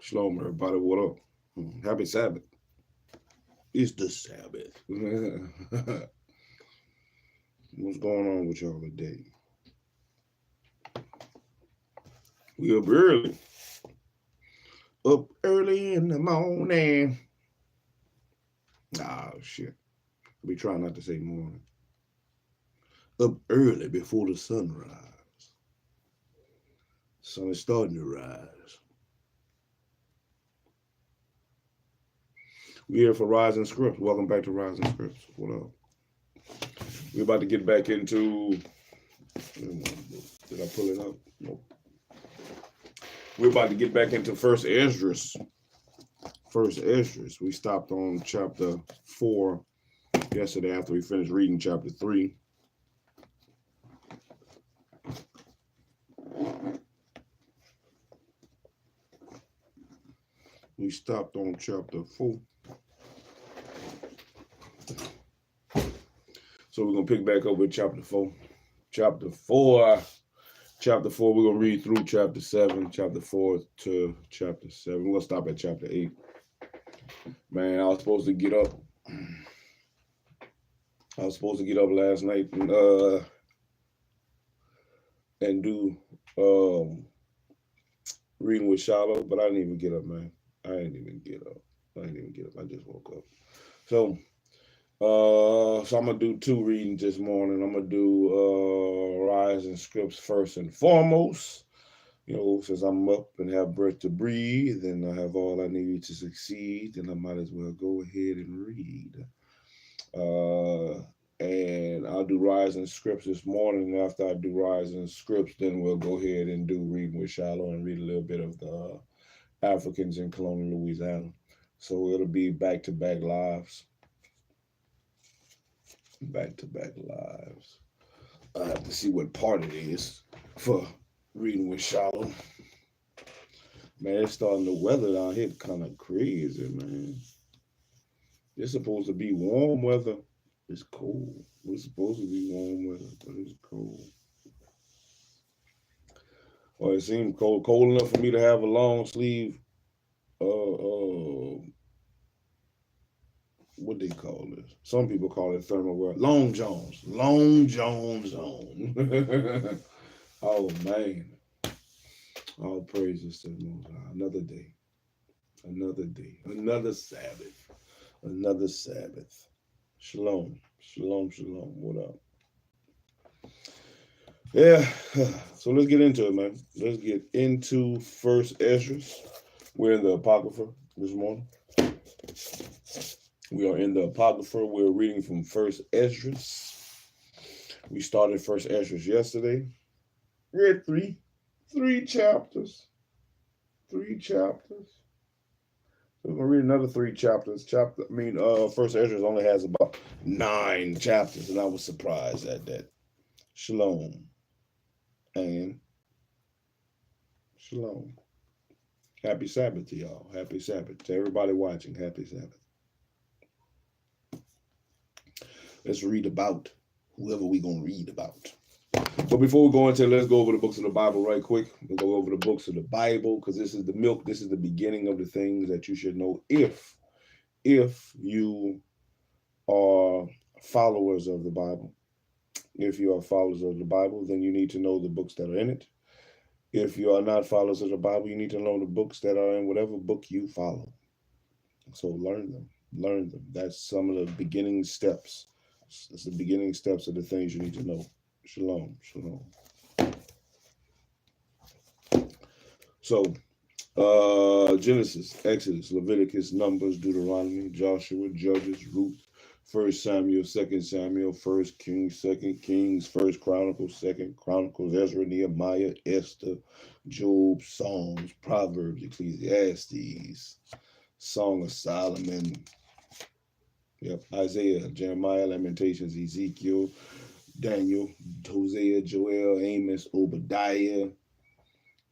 Shalom, everybody. What up? Happy Sabbath. It's the Sabbath. What's going on with y'all today? We up early. Up early in the morning. Oh, shit. We try not to say morning. Up early before the sunrise. Sun is starting to rise. We're here for Rising Scripts. Welcome back to Rising Scripts. What up? We're about to get back into... Did I pull it up? Nope. We're about to get back into First ESDRAS. First ESDRAS. We stopped on chapter 4 yesterday after we finished reading chapter 3. We stopped on chapter 4. So we're going to pick back up with chapter 4. Chapter 4, we're going to read through chapter 7, chapter 4 to chapter 7. We're going to stop at chapter 8. Man, I was supposed to get up. Last night and do reading with SHALOM, but I didn't even get up, man. I didn't even get up. I just woke up. So I'm going to do 2 readings this morning. I'm going to do Rising Scripts first and foremost. You know, since I'm up and have breath to breathe and I have all I need to succeed, then I might as well go ahead and read. And I'll do Rising Scripts this morning. And after I do Rising Scripts, then we'll go ahead and do Reading with SHALOM and read a little bit of the Africans in colonial Louisiana. So it'll be back-to-back lives. Back-to-back lives. I have to see what part it is for Reading with SHALOM. Man, it's starting to weather down here kind of crazy, man. It's supposed to be warm weather. It's cold. It's supposed to be warm weather, but it's cold. Well, it seemed cold enough for me to have a long sleeve what they call this? Some people call it thermal wear. Long Johns on. Oh man. All praises to the Most High. Another day. Another Sabbath. Shalom. What up? Yeah. So let's get into it, man. Let's get into First ESDRAS. We're in the Apocrypha this morning. We are in the Apocrypha. We're reading from First ESDRAS. We started First ESDRAS yesterday. Read three chapters. So we're gonna read another 3 chapters. First ESDRAS only has about 9 chapters, and I was surprised at that. Shalom. And shalom. Happy Sabbath to y'all. Happy Sabbath. To everybody watching, happy Sabbath. Let's read about whoever we're going to read about. But before we go into it, let's go over the books of the Bible right quick. We'll go over the books of the Bible because this is the milk. This is the beginning of the things that you should know if you are followers of the Bible. If you are followers of the Bible, then you need to know the books that are in it. If you are not followers of the Bible, you need to know the books that are in whatever book you follow. So learn them. That's some of the beginning steps. It's the beginning steps of the things you need to know. Shalom. So, Genesis, Exodus, Leviticus, Numbers, Deuteronomy, Joshua, Judges, Ruth, 1 Samuel, 2 Samuel, 1 Kings, 2 Kings, 1 Chronicles, 2 Chronicles, Ezra, Nehemiah, Esther, Job, Psalms, Proverbs, Ecclesiastes, Song of Solomon, Isaiah, Jeremiah, Lamentations, Ezekiel, Daniel, Hosea, Joel, Amos, Obadiah,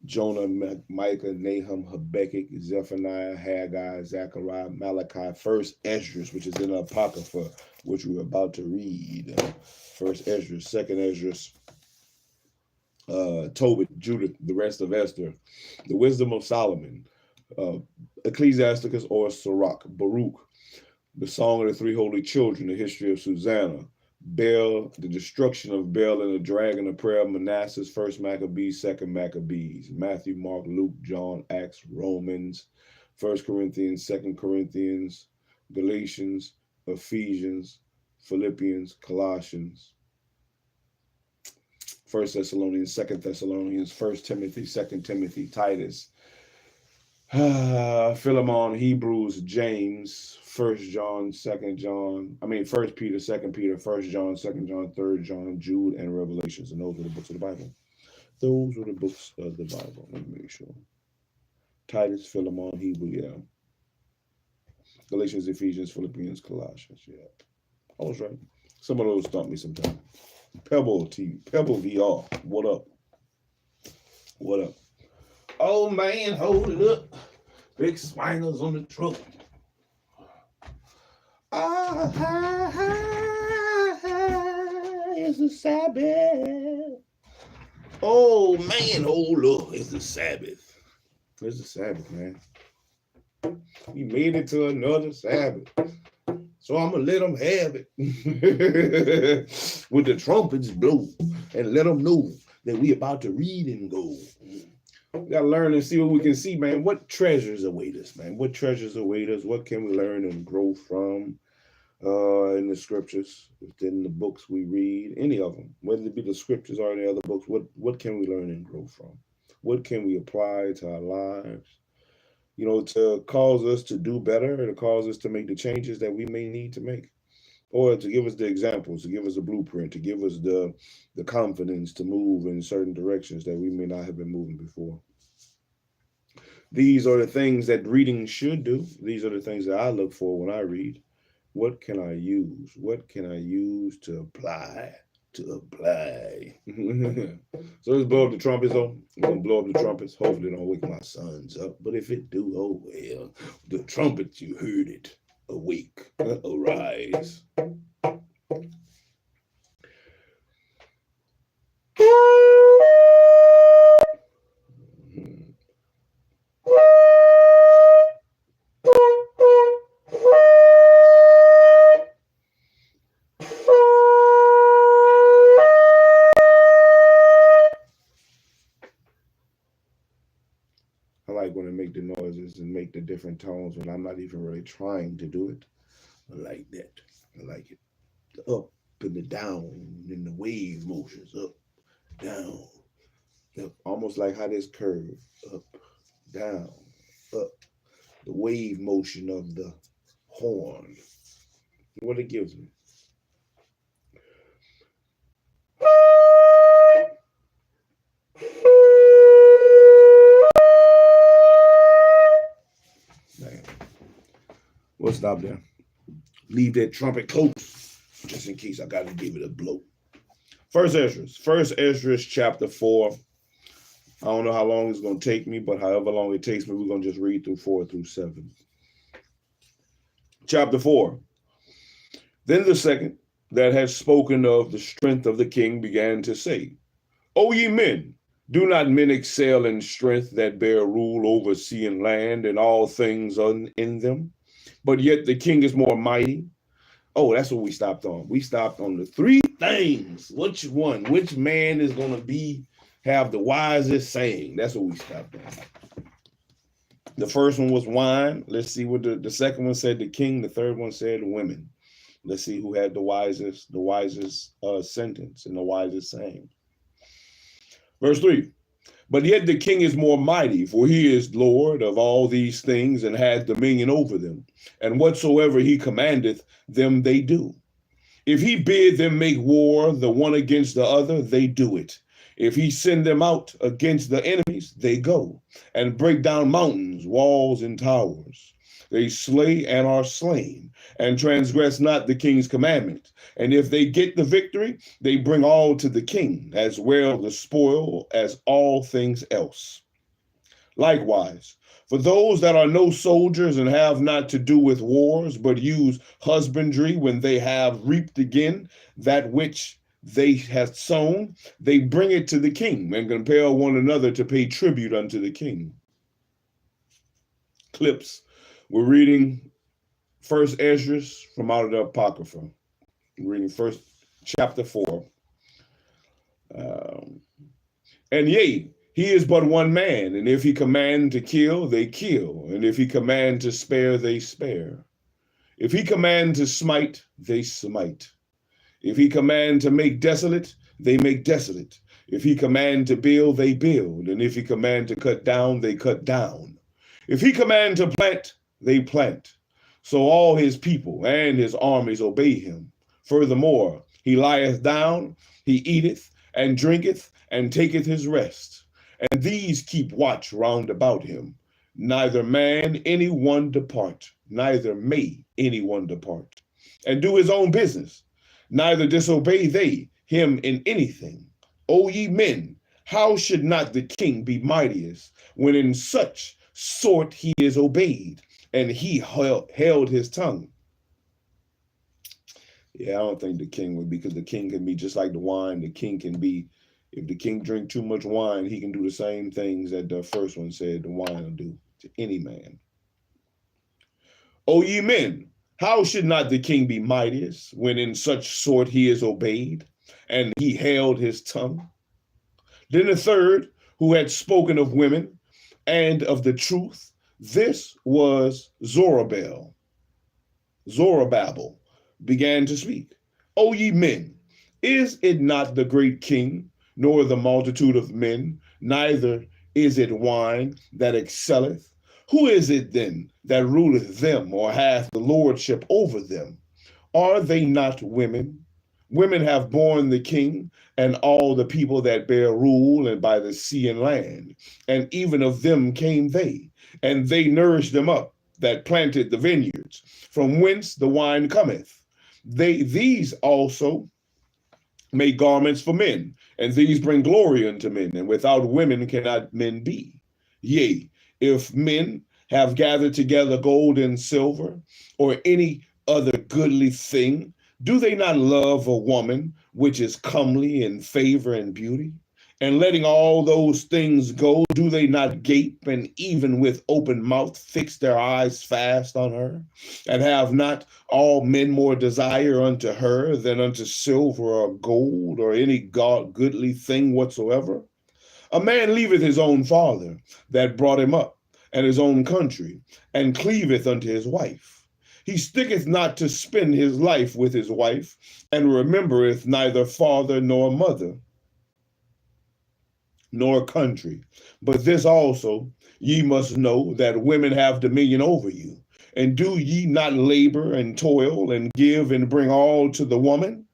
Jonah, Micah, Nahum, Habakkuk, Zephaniah, Haggai, Zechariah, Malachi, First ESDRAS, which is in the Apocrypha, which we're about to read. First ESDRAS, Second ESDRAS, Tobit, Judith, the rest of Esther, the Wisdom of Solomon, Ecclesiasticus or Sirach, Baruch, the Song of the Three Holy Children, the history of Susanna, Baal, the destruction of Baal and the dragon, the prayer of Manasseh, First Maccabees, Second Maccabees, Matthew, Mark, Luke, John, Acts, Romans, First Corinthians, Second Corinthians, Galatians, Ephesians, Philippians, Colossians, First Thessalonians, Second Thessalonians, First Timothy, Second Timothy, Titus, Philemon, Hebrews, James, First John, Second John, First Peter, Second Peter, First John, Second John, Third John, Jude, and Revelations. And those were the books of the Bible. Those were the books of the Bible. Let me make sure. Titus, Philemon, Hebrew, yeah. Galatians, Ephesians, Philippians, Colossians, yeah. I was right. Some of those stump me sometimes. Pebble TV, Pebble VR. What up? What up? Oh man, hold it up. Big swingers on the truck. It's the Sabbath. Oh man, hold up. It's the Sabbath. It's the Sabbath, man. We made it to another Sabbath. So I'm going to let them have it. With the trumpets blow and let them know that we about to read and go. We got to learn and see what we can see, man. What treasures await us, man? What treasures await us? What can we learn and grow from in the scriptures, within the books we read, any of them, whether it be the scriptures or any other books? What can we learn and grow from? What can we apply to our lives? You know, to cause us to do better, or to cause us to make the changes that we may need to make, or to give us the examples, to give us a blueprint, to give us the confidence to move in certain directions that we may not have been moving before. These are the things that reading should do. These are the things that I look for when I read. What can I use? What can I use to apply? So let's blow up the trumpets, though. We're going to blow up the trumpets. Hopefully it don't wake my sons up. But if it do, oh well. The trumpet, you heard it. Awake. Arise. When I make the noises and make the different tones when I'm not even really trying to do it. I like that. I like it. The up and the down and the wave motions. Up, down, up. Almost like how this curve. Up, down, up. The wave motion of the horn. What it gives me. We'll stop there. Leave that trumpet close, just in case I got to give it a blow. First Esdras chapter 4. I don't know how long it's going to take me, but however long it takes me, we're going to just read through 4 through 7. Chapter 4. Then the second that had spoken of the strength of the king began to say, O ye men, do not men excel in strength that bear rule over sea and land and all things in them? But yet the king is more mighty. Oh, that's what we stopped on. We stopped on the 3 things. Which one? Which man is going to have the wisest saying? That's what we stopped on. The first one was wine. Let's see what the second one said, the king. The third one said women. Let's see who had the wisest sentence and the wisest saying. Verse 3. But yet the king is more mighty, for he is Lord of all these things and hath dominion over them. And whatsoever he commandeth them, they do. If he bid them make war, the one against the other, they do it. If he send them out against the enemies, they go and break down mountains, walls, and towers. They slay and are slain, and transgress not the king's commandment. And if they get the victory, they bring all to the king, as well the spoil as all things else. Likewise, for those that are no soldiers and have not to do with wars, but use husbandry when they have reaped again that which they have sown, they bring it to the king and compel one another to pay tribute unto the king. clips. We're reading First ESDRAS from out of the Apocrypha. We're reading first chapter 4. And yea, he is but one man, and if he command to kill, they kill, and if he command to spare, they spare. If he command to smite, they smite. If he command to make desolate, they make desolate. If he command to build, they build, and if he command to cut down, they cut down. If he command to plant, they plant. So all his people and his armies obey him. Furthermore, he lieth down, he eateth, and drinketh, and taketh his rest. And these keep watch round about him. Neither man any one depart, neither may any one depart, and do his own business. Neither disobey they him in anything. O ye men, how should not the king be mightiest, when in such sort he is obeyed, and he held his tongue? Yeah, I don't think the king would, because the king can be just like the wine. The king can be, if the king drink too much wine, he can do the same things that the first one said the wine will do to any man. O ye men, how should not the king be mightiest, when in such sort he is obeyed, and he held his tongue? Then the third, who had spoken of women and of the truth, this was Zerubbabel, began to speak. O ye men, is it not the great king, nor the multitude of men, neither is it wine that excelleth? Who is it then that ruleth them, or hath the lordship over them? Are they not women? Women have borne the king, and all the people that bear rule, and by the sea and land. And even of them came they, and they nourished them up, that planted the vineyards, from whence the wine cometh. These also make garments for men, and these bring glory unto men, and without women cannot men be. Yea, if men have gathered together gold and silver, or any other goodly thing, do they not love a woman which is comely in favor and beauty? And letting all those things go, do they not gape, and even with open mouth fix their eyes fast on her? And have not all men more desire unto her than unto silver or gold, or any goodly thing whatsoever? A man leaveth his own father that brought him up, and his own country, and cleaveth unto his wife. He sticketh not to spend his life with his wife, and remembereth neither father nor mother, nor country. But this also ye must know, that women have dominion over you. And do ye not labor and toil, and give and bring all to the woman?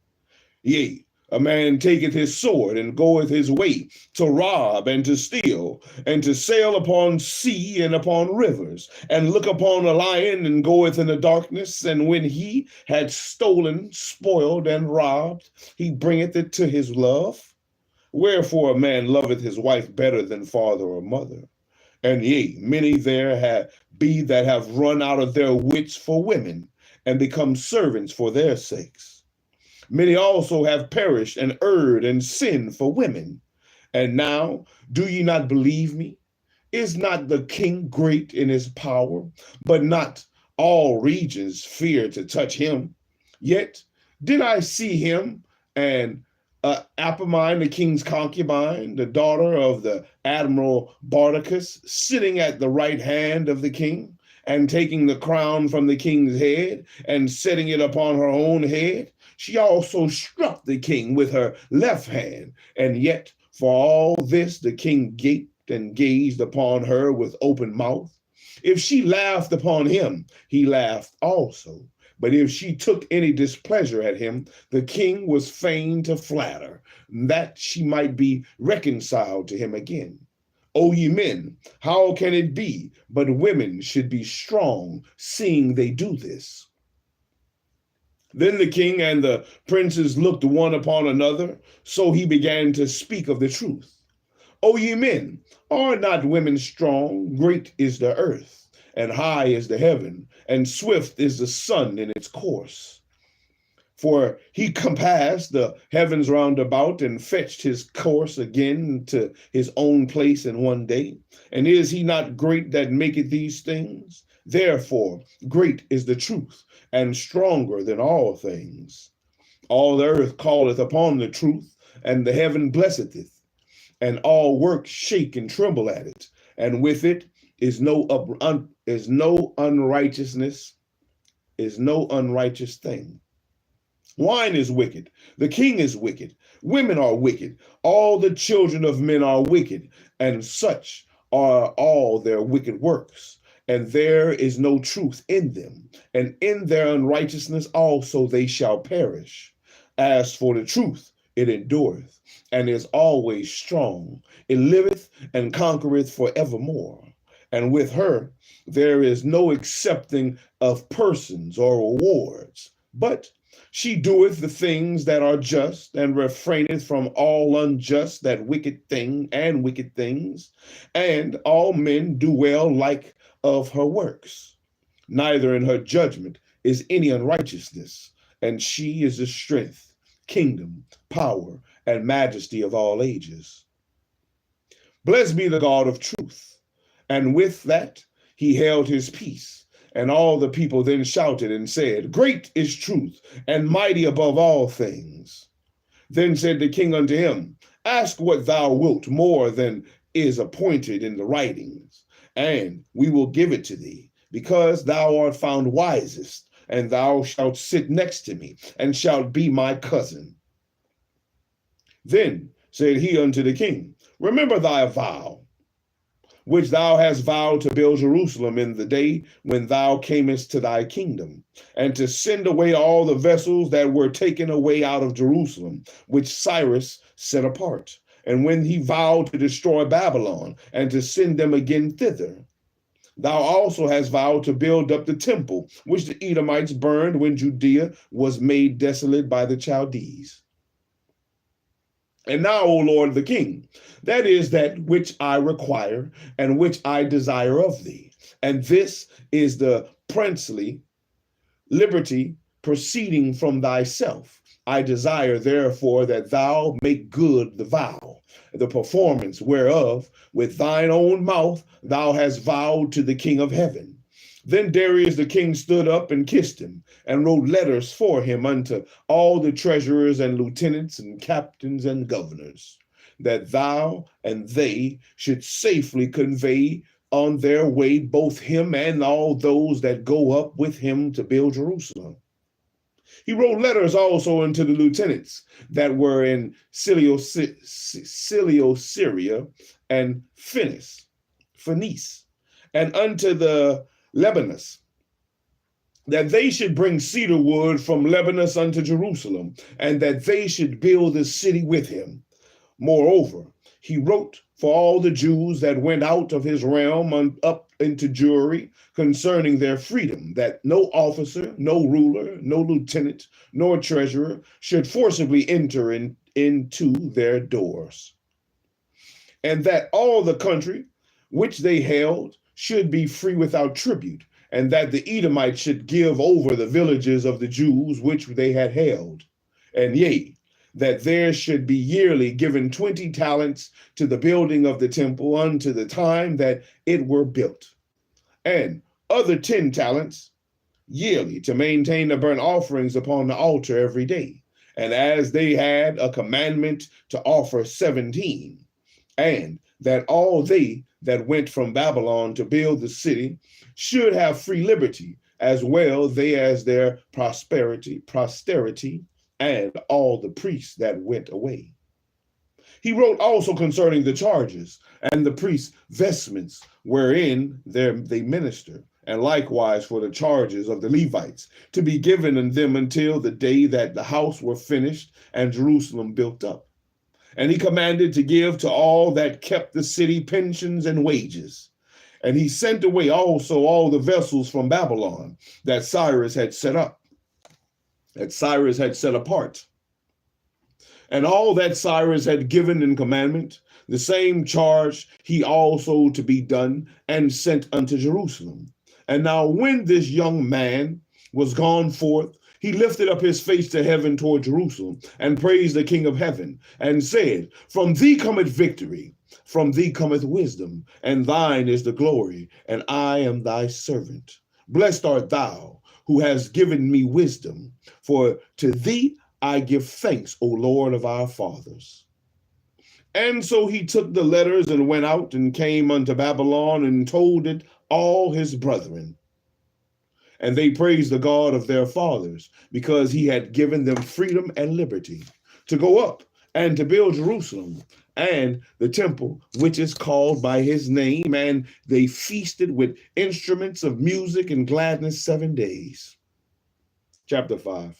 Yea, a man taketh his sword, and goeth his way to rob and to steal, and to sail upon sea and upon rivers, and look upon a lion, and goeth in the darkness, and when he had stolen, spoiled, and robbed, he bringeth it to his love. Wherefore a man loveth his wife better than father or mother. And yea, many there be that have run out of their wits for women, and become servants for their sakes. Many also have perished and erred and sinned for women. And now, do ye not believe me? Is not the king great in his power, but not all regions fear to touch him? Yet did I see him, and Apamine, the king's concubine, the daughter of the admiral Bardacus, sitting at the right hand of the king, and taking the crown from the king's head, and setting it upon her own head. She also struck the king with her left hand, and yet for all this the king gaped and gazed upon her with open mouth. If she laughed upon him, he laughed also. But if she took any displeasure at him, the king was fain to flatter, that she might be reconciled to him again. O ye men, how can it be but women should be strong, seeing they do this? Then the king and the princes looked one upon another, so he began to speak of the truth. O ye men, are not women strong? Great is the earth, and high is the heaven, and swift is the sun in its course. For he compassed the heavens round about and fetched his course again to his own place in one day. And is he not great that maketh these things? Therefore, great is the truth, and stronger than all things. All the earth calleth upon the truth, and the heaven blesseth it, and all works shake and tremble at it. And with it is no unrighteousness, is no unrighteous thing. Wine is wicked. The king is wicked. Women are wicked. All the children of men are wicked, and such are all their wicked works. And there is no truth in them. And in their unrighteousness also they shall perish. As for the truth, it endureth, and is always strong. It liveth and conquereth forevermore. And with her there is no accepting of persons or rewards, but she doeth the things that are just, and refraineth from all unjust that wicked thing and wicked things, and all men do well like of her works. Neither in her judgment is any unrighteousness, and she is the strength, kingdom, power, and majesty of all ages. Blessed be the God of truth. And with that he held his peace. And all the people then shouted and said, Great is truth, and mighty above all things. Then said the king unto him, Ask what thou wilt more than is appointed in the writings, and we will give it to thee, because thou art found wisest, and thou shalt sit next to me, and shalt be my cousin. Then said he unto the king, Remember thy vow, which thou hast vowed to build Jerusalem in the day when thou camest to thy kingdom, and to send away all the vessels that were taken away out of Jerusalem, which Cyrus set apart, and when he vowed to destroy Babylon, and to send them again thither. Thou also hast vowed to build up the temple, which the Edomites burned when Judea was made desolate by the Chaldees. And now, O Lord the King, that is that which I require and which I desire of thee. And this is the princely liberty proceeding from thyself. I desire, therefore, that thou make good the vow, the performance whereof with thine own mouth thou hast vowed to the King of heaven. Then Darius the king stood up and kissed him, and wrote letters for him unto all the treasurers and lieutenants and captains and governors, that thou and they should safely convey on their way both him and all those that go up with him to build Jerusalem. He wrote letters also unto the lieutenants that were in Cilicia and Phoenice, and unto the Lebanus, that they should bring cedar wood from Lebanus unto Jerusalem, and that they should build the city with him. Moreover, he wrote for all the Jews that went out of his realm up into Jewry concerning their freedom, that no officer, no ruler, no lieutenant, nor treasurer should forcibly enter into their doors, and that all the country which they held should be free without tribute, and that the Edomites should give over the villages of the Jews which they had held. And yea, that there should be yearly given 20 talents to the building of the temple unto the time that it were built, and other 10 talents yearly to maintain the burnt offerings upon the altar every day. And as they had a commandment to offer 17, and that all they that went from Babylon to build the city should have free liberty, as well they as their posterity, and all the priests that went away. He wrote also concerning the charges and the priests' vestments wherein they minister, and likewise for the charges of the Levites, to be given in them until the day that the house were finished and Jerusalem built up. And he commanded to give to all that kept the city pensions and wages. And he sent away also all the vessels from Babylon that Cyrus had set up, that Cyrus had set apart. And all that Cyrus had given in commandment, the same charge he also to be done, and sent unto Jerusalem. And now when this young man was gone forth, he lifted up his face to heaven toward Jerusalem and praised the King of heaven and said, From thee cometh victory, from thee cometh wisdom, and thine is the glory, and I am thy servant. Blessed art thou, who hast given me wisdom, for to thee I give thanks, O Lord of our fathers. And so he took the letters and went out and came unto Babylon and told it all his brethren. And they praised the God of their fathers, because he had given them freedom and liberty to go up and to build Jerusalem and the temple, which is called by his name. And they feasted with instruments of music and gladness 7 days. Chapter 5.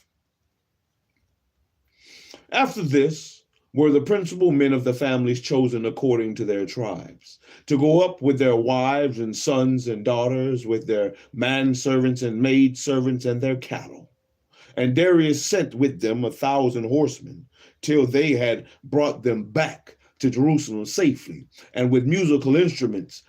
After this were the principal men of the families chosen according to their tribes, to go up with their wives and sons and daughters, with their manservants and maidservants and their cattle. And Darius sent with them 1,000 horsemen, till they had brought them back to Jerusalem safely, and with musical instruments,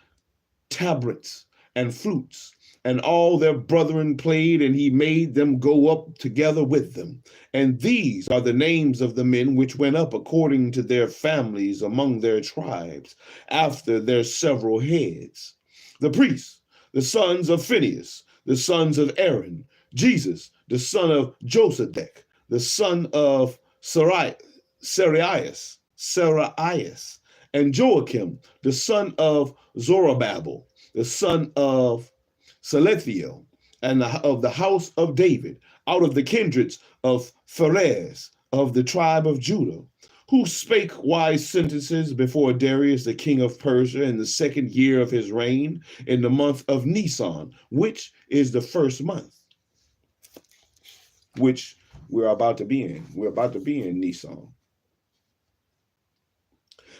tabrets, and flutes. And all their brethren played, and he made them go up together with them. And these are the names of the men which went up according to their families among their tribes, after their several heads. The priests, the sons of Phinehas, the sons of Aaron, Jesus, the son of Josedek, the son of Seraias, and Joachim, the son of Zorobabel, the son of Salathiel, and of the house of David, out of the kindreds of Pharez, of the tribe of Judah, who spake wise sentences before Darius, the king of Persia, in the 2nd year of his reign, in the month of Nisan, which is the 1st month, which we're about to be in. We're about to be in Nisan.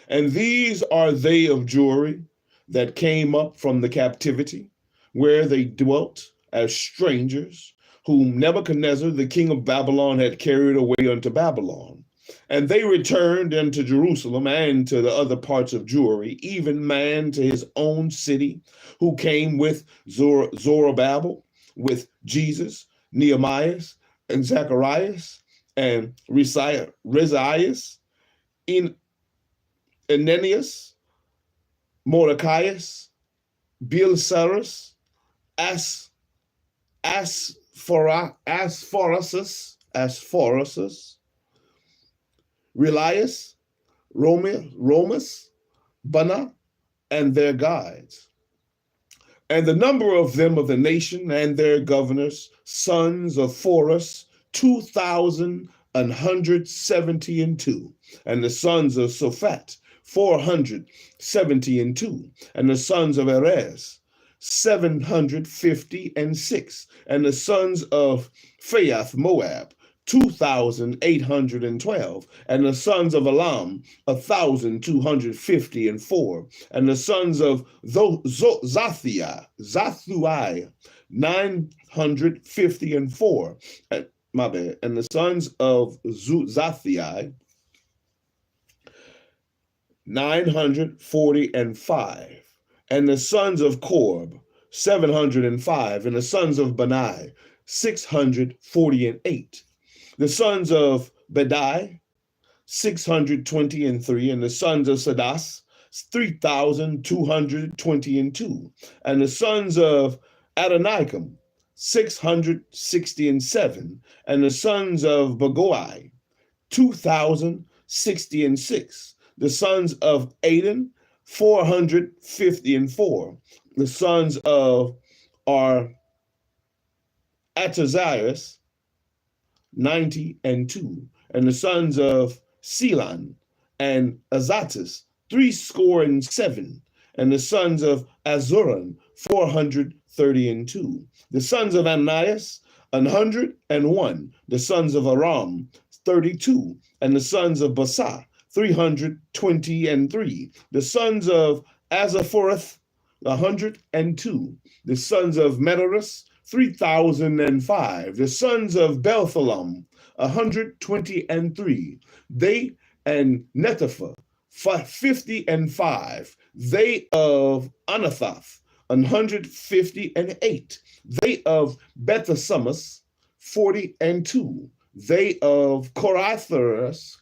And these are they of Jewry that came up from the captivity, where they dwelt as strangers, whom Nebuchadnezzar, the king of Babylon, had carried away unto Babylon. And they returned unto Jerusalem and to the other parts of Jewry, even man to his own city, who came with Zorobabel, with Jesus, Nehemiah, and Zacharias, and Rezaias, Ananias, Mordecaius, Beelzarus, Asphorus, Relias, Romus, Bana, and their guides. And the number of them of the nation and their governors, sons of Phorus, 2,172, and the sons of Sophat, 472, and the sons of Erez, 756, and the sons of Phaeth Moab, 2,812, and the sons of Elam, 1,254, and the sons of Zathui, 954, and the sons of Zathui, 945, and the sons of Korb, 705, and the sons of Benai, 648. The sons of Bedai, 623, and the sons of Sadas, 3,222, and the sons of Adonikam, 667, and the sons of Bagoi, 2,066. The sons of Aden, 454. The sons of Atazias, 92, and the sons of Selan and Azatus, 67, and the sons of Azuran, 432. The sons of Ananias, 101. The sons of Aram, 32, and the sons of Basa, 323. The sons of Azaphorath, 102. The sons of Medaris, 3,005. The sons of Belthalam, 123. They and Netopha, 55. They of Anathoth, 158. They of Bethasamas, 40:2. They of Korathias,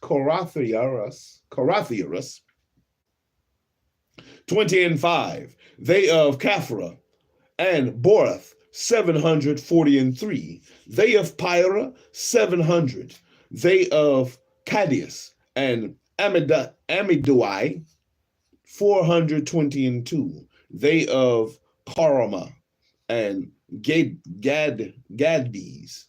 20:5. They of Kaphra and Borath, 740:3. They of Pyra, 700. They of Cadius and Amidui, 420:2. They of Karama and Gadbees,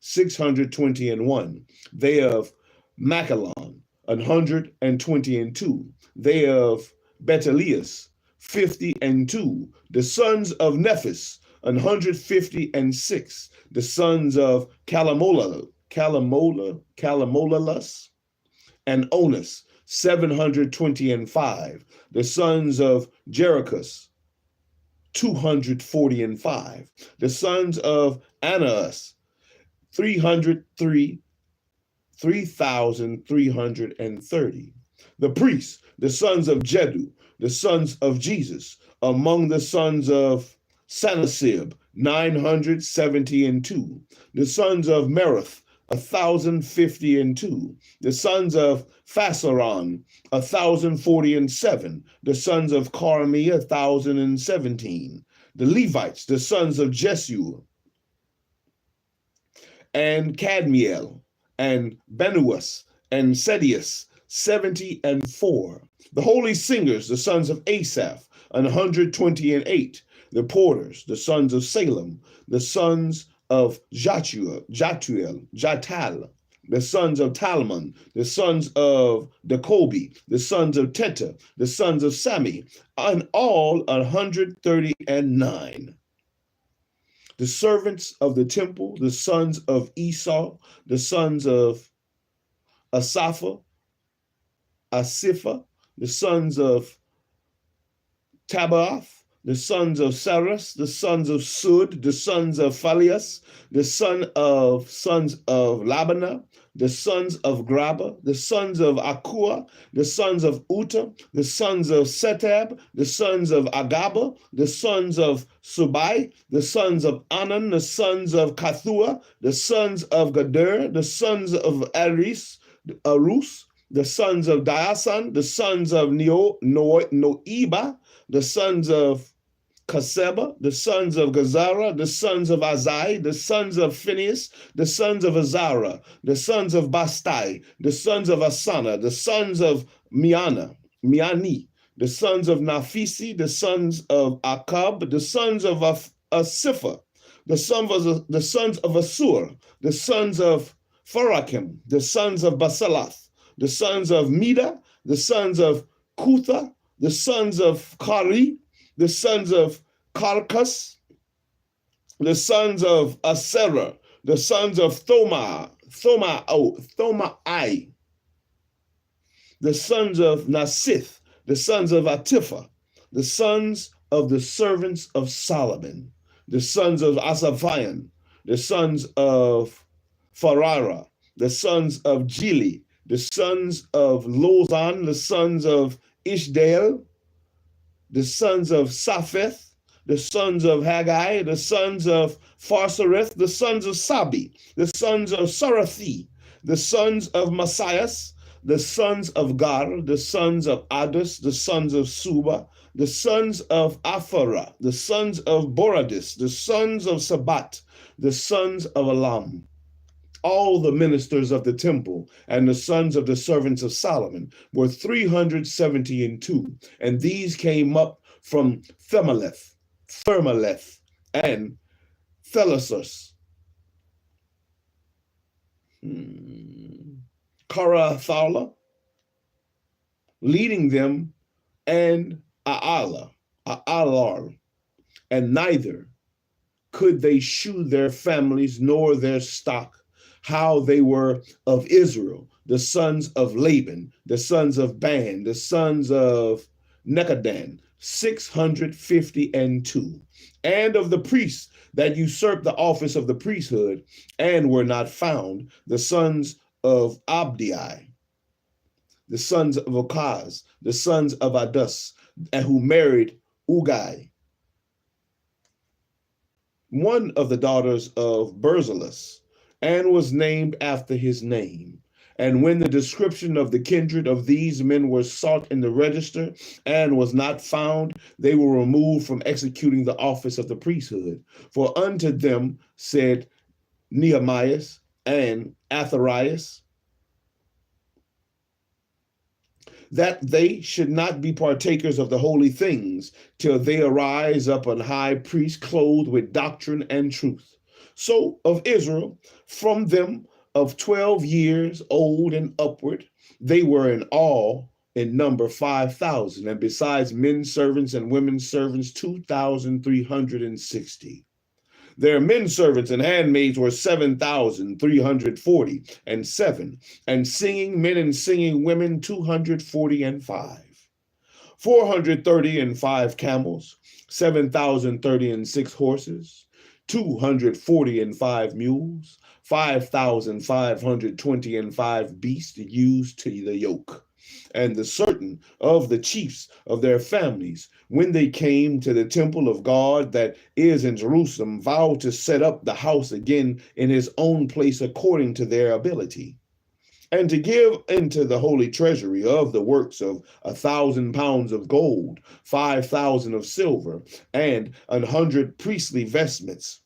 620:1. They of Macalon, 120:2. They of Betelius, 50:2. The sons of Nephis, 150:6. The sons of Calamolus and Onus, 720:5. The sons of Jerichus, 240:5. The sons of Annas, 3,330. The priests, the sons of Jedu, the sons of Jesus, among the sons of Sanasib, 970:2. The sons of Merith, 1,050:2. The sons of Phasaron, 1,040:7. The sons of Carmi, 1,017. The Levites, the sons of Jesuel, and Cadmiel, and Benuas, and Sedius, 70:4. The holy singers, the sons of Asaph, 120:8. The porters, the sons of Salem, the sons of Jatuel, the sons of Talmon, the sons of Jacobi, the sons of Teta, the sons of Sami, and all 130:9. The servants of the temple, the sons of Esau, the sons of Asapha, the sons of Tabaoth, the sons of Saras, the sons of Sud, the sons of Phalias, the sons of Labana, the sons of Graba, the sons of Akua, the sons of Uta, the sons of Setab, the sons of Agaba, the sons of Subai, the sons of Anan, the sons of Kathua, the sons of Gader, the sons of Arus, the sons of Diasan, the sons of Noiba, the sons of Kaseba, the sons of Gazara, the sons of Azai, the sons of Phineas, the sons of Azara, the sons of Bastai, the sons of Asana, the sons of Miani, the sons of Nafisi, the sons of Akab, the sons of Asipha, the sons of Asur, the sons of Farakim, the sons of Basalath, the sons of Mida, the sons of Kutha, the sons of Kari, the sons of Karkas, the sons of Asera, the sons of Thomai, the sons of Nasith, the sons of Atiphah, the sons of the servants of Solomon, the sons of Asaphian, the sons of Farara, the sons of Jili, the sons of Lozan, the sons of Ishdael, the sons of Sapheth, the sons of Haggai, the sons of Pharsareth, the sons of Sabi, the sons of Sarathi, the sons of Messias, the sons of Gar, the sons of Adus, the sons of Suba, the sons of Aphara, the sons of Boradis, the sons of Sabat, the sons of Elam. All the ministers of the temple and the sons of the servants of Solomon were 370:2. And these came up from Thermaleth, and Thelasus, Karathala, leading them, and Aalar, and neither could they shew their families nor their stock, how they were of Israel, the sons of Laban, the sons of Ban, the sons of Necadan, 650:2, and of the priests that usurped the office of the priesthood and were not found, the sons of Abdai, the sons of Okaz, the sons of Adus, and who married Ugai, one of the daughters of Berzellus, and was named after his name. And when the description of the kindred of these men was sought in the register and was not found, they were removed from executing the office of the priesthood. For unto them said Nehemiah and Azarias that they should not be partakers of the holy things till they arise up an high priest clothed with doctrine and truth. So of Israel, from them of 12 years old and upward, they were in all in number 5,000, and besides men servants and women servants 2,360. Their men servants and handmaids were 7,347, and singing men and singing women 245. 435 camels, 7,036 horses, 245 mules, 5,525 beasts used to the yoke. And the certain of the chiefs of their families, when they came to the temple of God that is in Jerusalem, vowed to set up the house again in his own place according to their ability, and to give into the holy treasury of the works of 1,000 pounds of gold, 5,000 of silver, and 100 priestly vestments.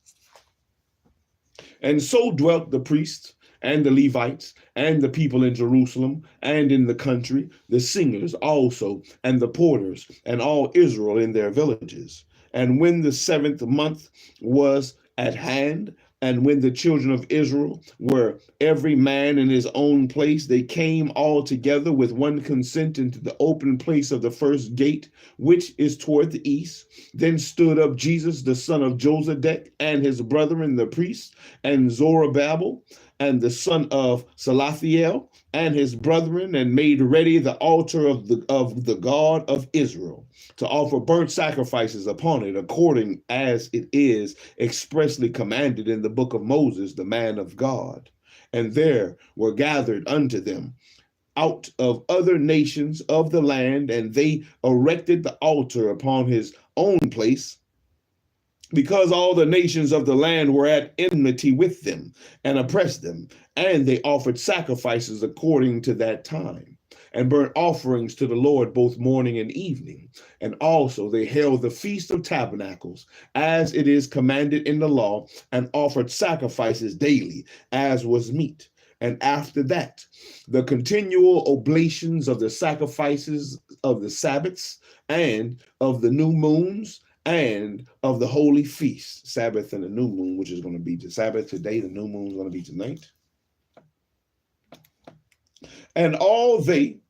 And so dwelt the priests and the Levites and the people in Jerusalem and in the country, the singers also, and the porters, and all Israel in their villages. And when the 7th month was at hand, and when the children of Israel were every man in his own place, they came all together with one consent into the open place of the first gate, which is toward the east. Then stood up Jesus, the son of Josedech, and his brethren, the priests, and Zorobabel, and the son of Salathiel, and his brethren, and made ready the altar of the God of Israel, to offer burnt sacrifices upon it, according as it is expressly commanded in the book of Moses, the man of God. And there were gathered unto them out of other nations of the land, and they erected the altar upon his own place, because all the nations of the land were at enmity with them and oppressed them, and they offered sacrifices according to that time, and burnt offerings to the Lord both morning and evening. And also they held the Feast of Tabernacles, as it is commanded in the law, and offered sacrifices daily, as was meet. And after that, the continual oblations of the sacrifices of the Sabbaths, and of the new moons, and of the holy feast, Sabbath and the new moon, which is going to be the Sabbath today, the new moon is going to be tonight. And all they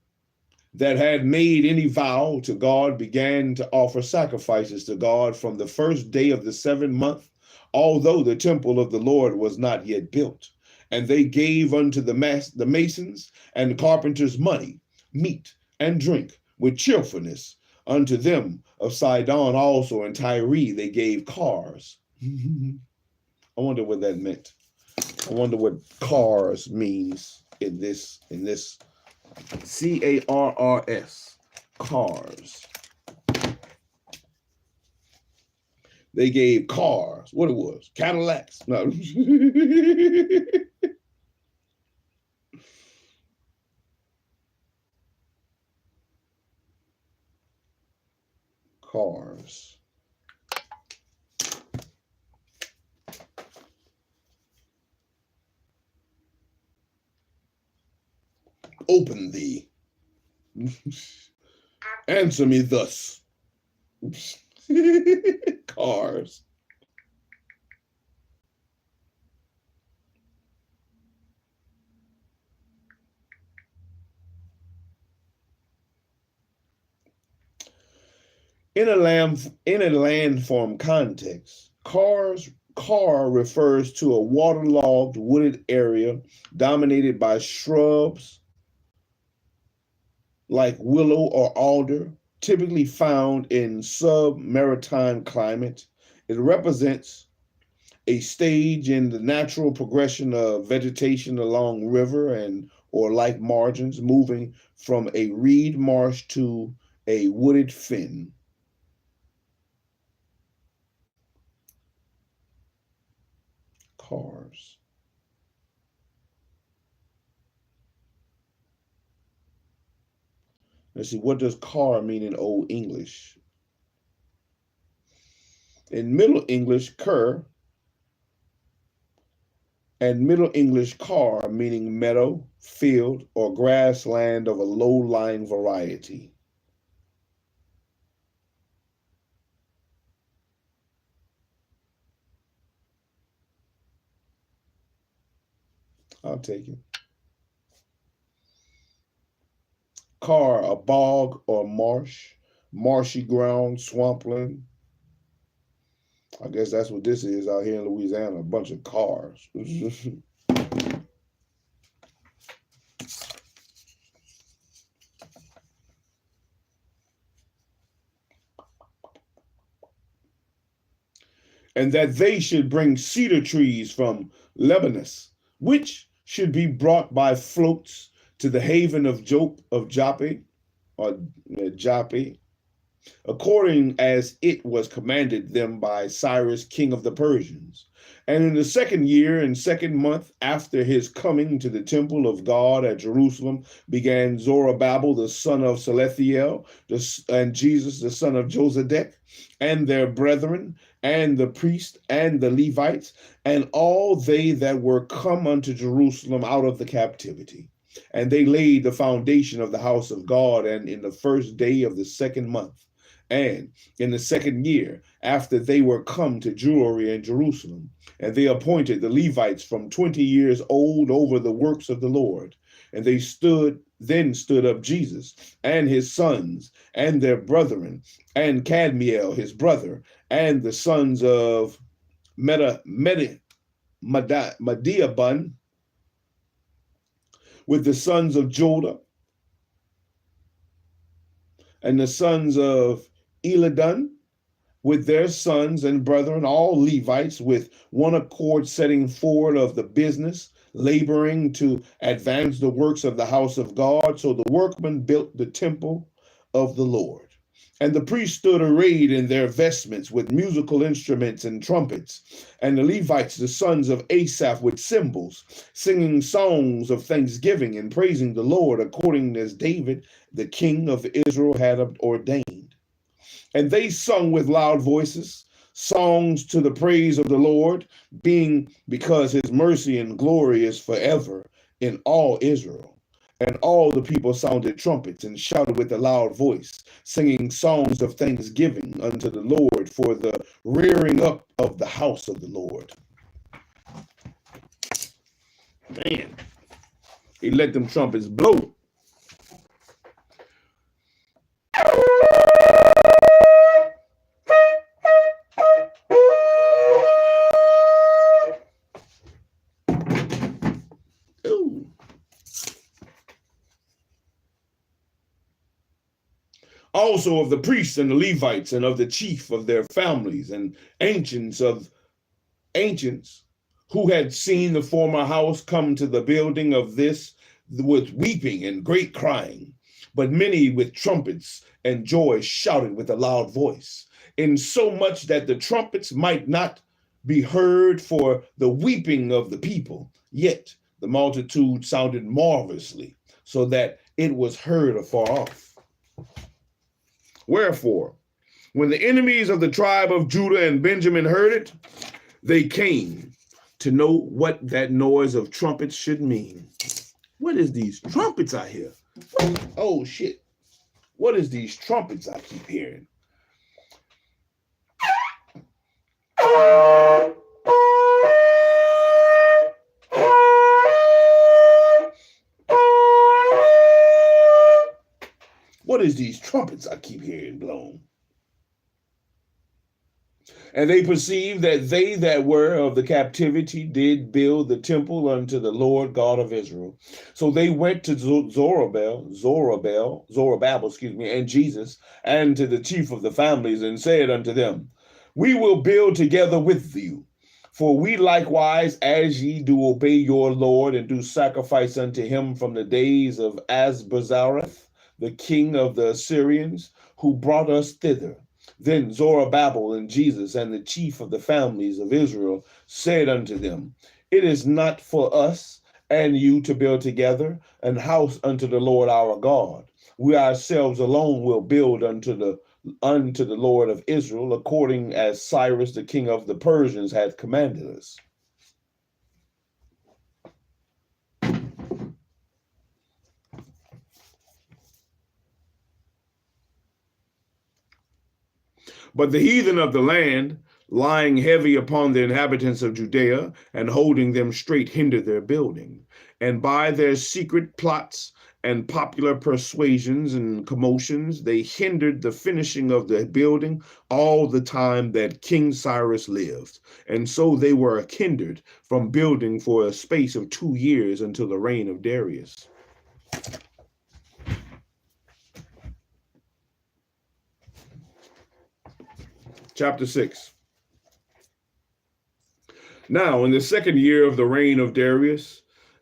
that had made any vow to God began to offer sacrifices to God from the first day of the 7th month, although the temple of the Lord was not yet built. And they gave unto the masons and carpenters money, meat, and drink with cheerfulness. Unto them of Sidon also and Tyre they gave cars. I wonder what that meant. I wonder what cars means in this C-A-R-R-S, cars. They gave cars. What it was? Cadillacs. No. Cars. Open thee. Answer me thus. Cars. In a landform context, car refers to a waterlogged wooded area dominated by shrubs like willow or alder, typically found in sub-maritime climate. It represents a stage in the natural progression of vegetation along river and or lake margins, moving from a reed marsh to a wooded fen. Cars. Let's see, what does car mean in Old English? In Middle English, cur, and Middle English car, meaning meadow, field, or grassland of a low-lying variety. I'll take it. Car, a bog or marsh, marshy ground, swampland. I guess that's what this is out here in Louisiana, a bunch of cars. And that they should bring cedar trees from Lebanon, which should be brought by floats to the haven of Joppa, or Joppa, according as it was commanded them by Cyrus, king of the Persians. And in the 2nd year and 2nd month after his coming to the temple of God at Jerusalem, began Zorobabel, the son of Salathiel, and Jesus, the son of Josedek, and their brethren, and the priests, and the Levites, and all they that were come unto Jerusalem out of the captivity. And they laid the foundation of the house of God, and in the 1st day of the 2nd month, and in the 2nd year, after they were come to Jewry and Jerusalem, and they appointed the Levites from 20 years old over the works of the Lord. And they then stood up Jesus and his sons and their brethren, and Cadmiel his brother, and the sons of Mediaban, with the sons of Joda, and the sons of Eladon, with their sons and brethren, all Levites, with one accord setting forward of the business, laboring to advance the works of the house of God. So the workmen built the temple of the Lord. And the priests stood arrayed in their vestments with musical instruments and trumpets, and the Levites, the sons of Asaph, with cymbals, singing songs of thanksgiving and praising the Lord, according as David, the king of Israel, had ordained. And they sung with loud voices songs to the praise of the Lord, because his mercy and glory is forever in all Israel. And all the people sounded trumpets and shouted with a loud voice, singing songs of thanksgiving unto the Lord for the rearing up of the house of the Lord. Man, he let them trumpets blow. Also of the priests and the Levites, and of the chief of their families, and ancients who had seen the former house come to the building of this with weeping and great crying. But many with trumpets and joy shouted with a loud voice, insomuch that the trumpets might not be heard for the weeping of the people. Yet the multitude sounded marvelously, so that it was heard afar off. Wherefore, when the enemies of the tribe of Judah and Benjamin heard it, they came to know what that noise of trumpets should mean. What is these trumpets I hear? Oh, shit. What is these trumpets I keep hearing? What is these trumpets I keep hearing blown? And they perceived that they that were of the captivity did build the temple unto the Lord God of Israel. So they went to Zorobabel, and Jesus, and to the chief of the families, and said unto them, We will build together with you. For we likewise, as ye do obey your Lord, and do sacrifice unto him from the days of Asbazareth, the king of the Assyrians, who brought us thither. Then Zorobabel and Jesus and the chief of the families of Israel said unto them, It is not for us and you to build together an house unto the Lord our God, we ourselves alone will build unto the Lord of Israel, according as Cyrus the king of the Persians hath commanded us. But the heathen of the land, lying heavy upon the inhabitants of Judea, and holding them straight, hindered their building. And by their secret plots and popular persuasions and commotions, they hindered the finishing of the building all the time that King Cyrus lived. And so they were hindered from building for a space of 2 years until the reign of Darius. Chapter 6. Now, in the 2nd year of the reign of Darius,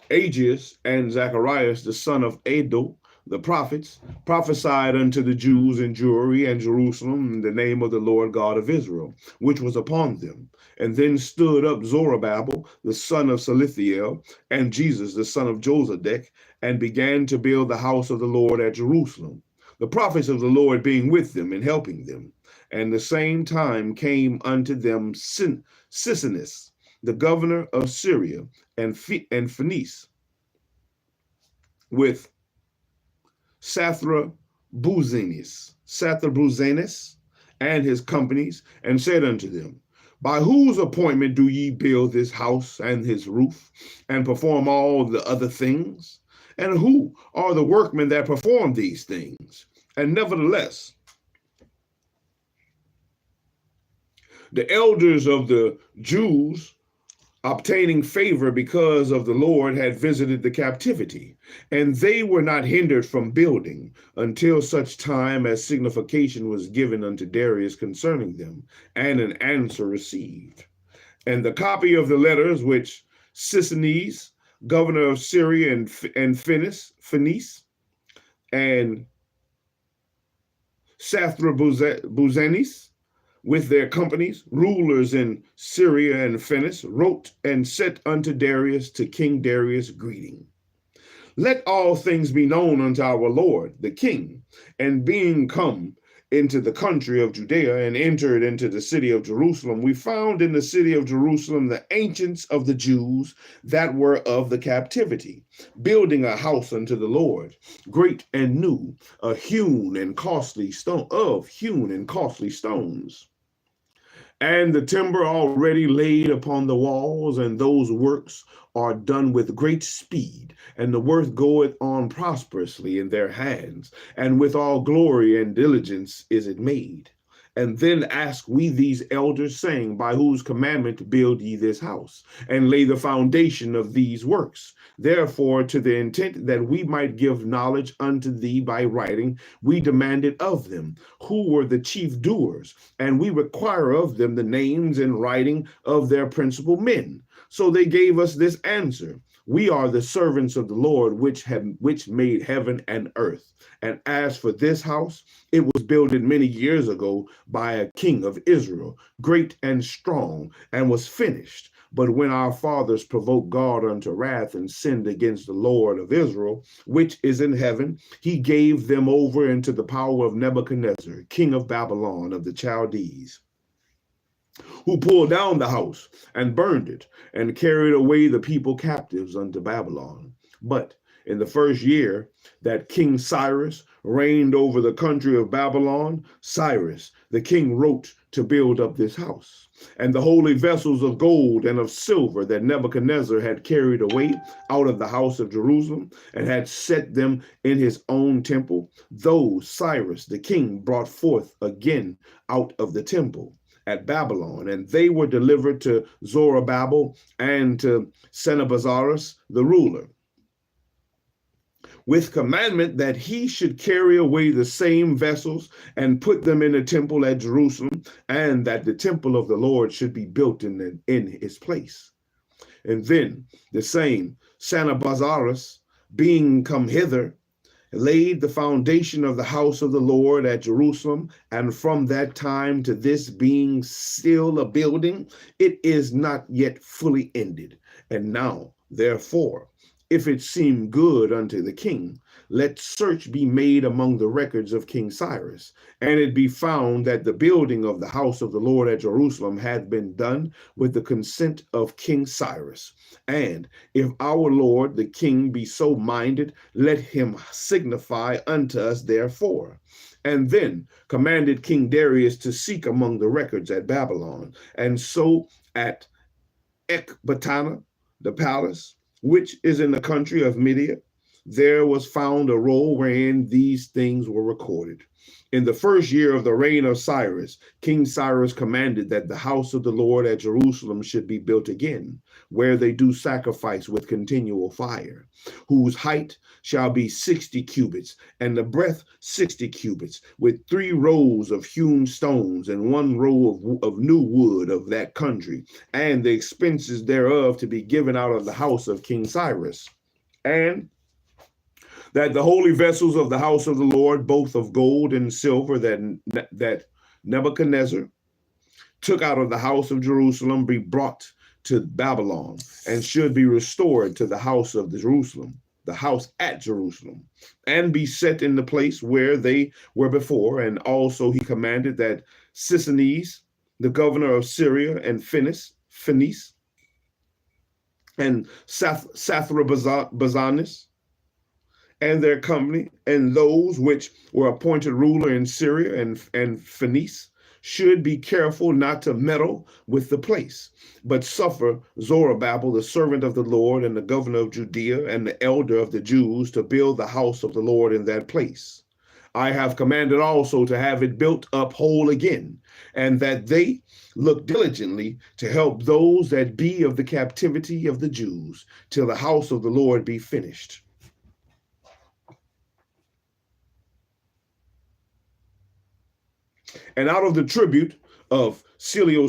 Agius and Zacharias, the son of Iddo, the prophets, prophesied unto the Jews in Jewry and Jerusalem in the name of the Lord God of Israel, which was upon them. And then stood up Zorobabel, the son of Salathiel, and Jesus, the son of Josedek, and began to build the house of the Lord at Jerusalem, the prophets of the Lord being with them and helping them. And the same time came unto them Sisinus, the governor of Syria, and Phoenice, with Sathrabuzanes, and his companies, and said unto them, by whose appointment do ye build this house and his roof, and perform all the other things? And who are the workmen that perform these things? And nevertheless, the elders of the Jews, obtaining favor because of the Lord, had visited the captivity, and they were not hindered from building until such time as signification was given unto Darius concerning them, and an answer received. And the copy of the letters which Sisinus, governor of Syria, and Phoenice, and Sathrabuzanes, with their companies, rulers in Syria and Phoenice, wrote and sent unto Darius, to King Darius, greeting. Let all things be known unto our Lord, the king, and being come into the country of Judea and entered into the city of Jerusalem, we found in the city of Jerusalem the ancients of the Jews that were of the captivity, building a house unto the Lord, great and new, hewn and costly stones. And the timber already laid upon the walls, and those works are done with great speed, and the work goeth on prosperously in their hands, and with all glory and diligence is it made. And then ask we these elders, saying, by whose commandment build ye this house, and lay the foundation of these works? Therefore, to the intent that we might give knowledge unto thee by writing, we demanded of them who were the chief doers, and we require of them the names in writing of their principal men. So they gave us this answer: we are the servants of the Lord, which made heaven and earth. And as for this house, it was builded many years ago by a king of Israel, great and strong, and was finished. But when our fathers provoked God unto wrath and sinned against the Lord of Israel, which is in heaven, he gave them over into the power of Nebuchadnezzar, king of Babylon of the Chaldees, who pulled down the house and burned it, and carried away the people captives unto Babylon. But in the 1st year that King Cyrus reigned over the country of Babylon, Cyrus the king wrote to build up this house. And the holy vessels of gold and of silver that Nebuchadnezzar had carried away out of the house of Jerusalem, and had set them in his own temple, those Cyrus the king brought forth again out of the temple at Babylon, and they were delivered to Zorobabel and to Sennacherib the ruler, with commandment that he should carry away the same vessels and put them in the temple at Jerusalem, and that the temple of the Lord should be built in his place. And then the same Sennacherib, being come hither, laid the foundation of the house of the Lord at Jerusalem, and from that time to this, being still a building, it is not yet fully ended. And now, therefore, if it seem good unto the king, let search be made among the records of King Cyrus, and it be found that the building of the house of the Lord at Jerusalem had been done with the consent of King Cyrus. And if our Lord the king be so minded, let him signify unto us therefore. And then commanded King Darius to seek among the records at Babylon, and so at Ecbatana, the palace, which is in the country of Media, there was found a roll wherein these things were recorded. In the first year of the reign of Cyrus, King Cyrus commanded that the house of the Lord at Jerusalem should be built again, where they do sacrifice with continual fire, whose height shall be 60 cubits, and the breadth 60 cubits, with 3 rows of hewn stones, and 1 row of new wood of that country, and the expenses thereof to be given out of the house of King Cyrus. And that the holy vessels of the house of the Lord, both of gold and silver, that Nebuchadnezzar took out of the house of Jerusalem, be brought to Babylon, and should be restored to the house of Jerusalem, the house at Jerusalem, and be set in the place where they were before. And also he commanded that Sisinnes, the governor of Syria, and Phoenice, and Sathrabazanes, and their company, and those which were appointed ruler in Syria and Phoenice, should be careful not to meddle with the place, but suffer Zorobabel, the servant of the Lord, and the governor of Judea, and the elder of the Jews, to build the house of the Lord in that place. I have commanded also to have it built up whole again, and that they look diligently to help those that be of the captivity of the Jews, till the house of the Lord be finished. And out of the tribute of Syria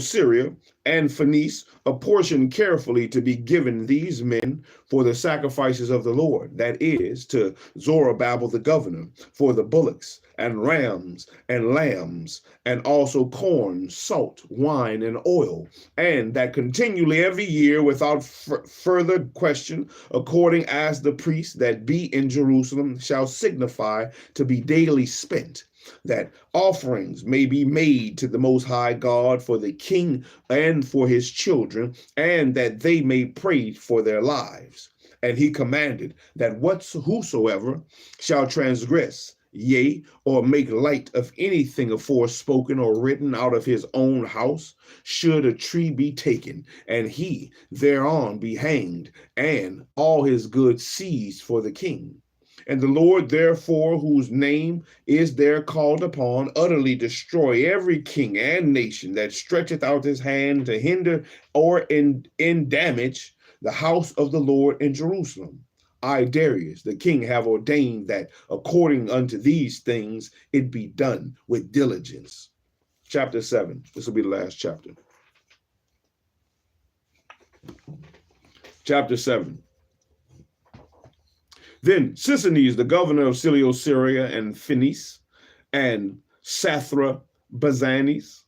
and Phoenice, a portion carefully to be given these men for the sacrifices of the Lord, that is, to Zorobabel the governor, for the bullocks and rams and lambs, and also corn, salt, wine, and oil, and that continually every year without further question, according as the priests that be in Jerusalem shall signify to be daily spent, that offerings may be made to the Most High God for the king and for his children, and that they may pray for their lives. And he commanded that whosoever shall transgress, yea, or make light of anything aforespoken or written out of his own house, should a tree be taken, and he thereon be hanged, and all his goods seized for the king. And the Lord, therefore, whose name is there called upon, utterly destroy every king and nation that stretcheth out his hand to hinder or in damage the house of the Lord in Jerusalem. I, Darius, the king, have ordained that according unto these things it be done with diligence. Chapter 7. This will be the last chapter. Chapter 7. Then Sisinnes, the governor of Syria and Phoenice, and Sathrabazanes,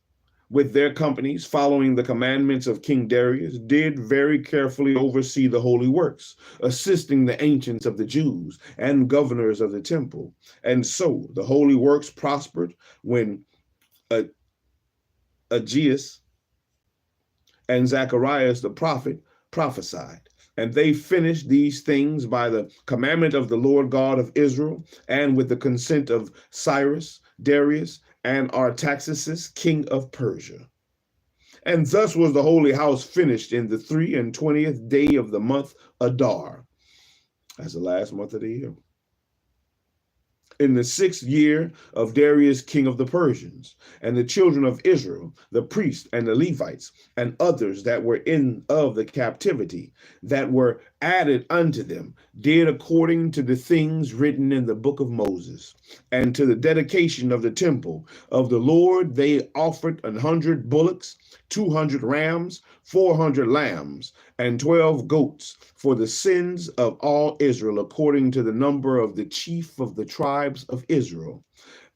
with their companies, following the commandments of King Darius, did very carefully oversee the holy works, assisting the ancients of the Jews and governors of the temple. And so the holy works prospered when Ageas and Zacharias the prophet prophesied. And they finished these things by the commandment of the Lord God of Israel, and with the consent of Cyrus, Darius, and Artaxerxes, king of Persia. And thus was the holy house finished in the 23rd day of the month Adar. That's the last month of the year. In the 6th year of Darius, king of the Persians, and the children of Israel, the priests and the Levites, and others that were of the captivity, that were added unto them, did according to the things written in the book of Moses. And to the dedication of the temple of the Lord, they offered 100 bullocks, 200 rams, 400 lambs, and 12 goats for the sins of all Israel, according to the number of the chief of the tribes of Israel.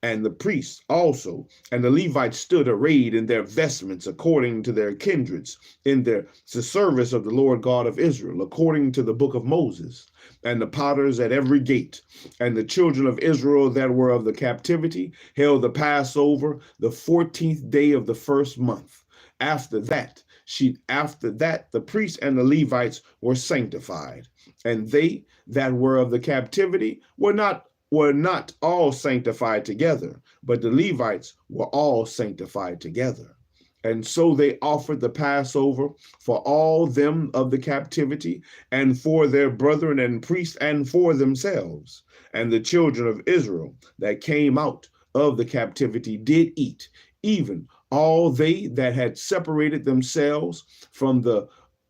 And the priests also and the Levites stood arrayed in their vestments according to their kindreds, in the service of the Lord God of Israel, according to the book of Moses. And the potters at every gate, and the children of Israel that were of the captivity, held the Passover the 14th day of the first month. After that, the priests and the Levites were sanctified, and they that were of the captivity were not all sanctified together, but the Levites were all sanctified together. And so they offered the Passover for all them of the captivity, and for their brethren and priests, and for themselves. And the children of Israel that came out of the captivity did eat, even all they that had separated themselves from the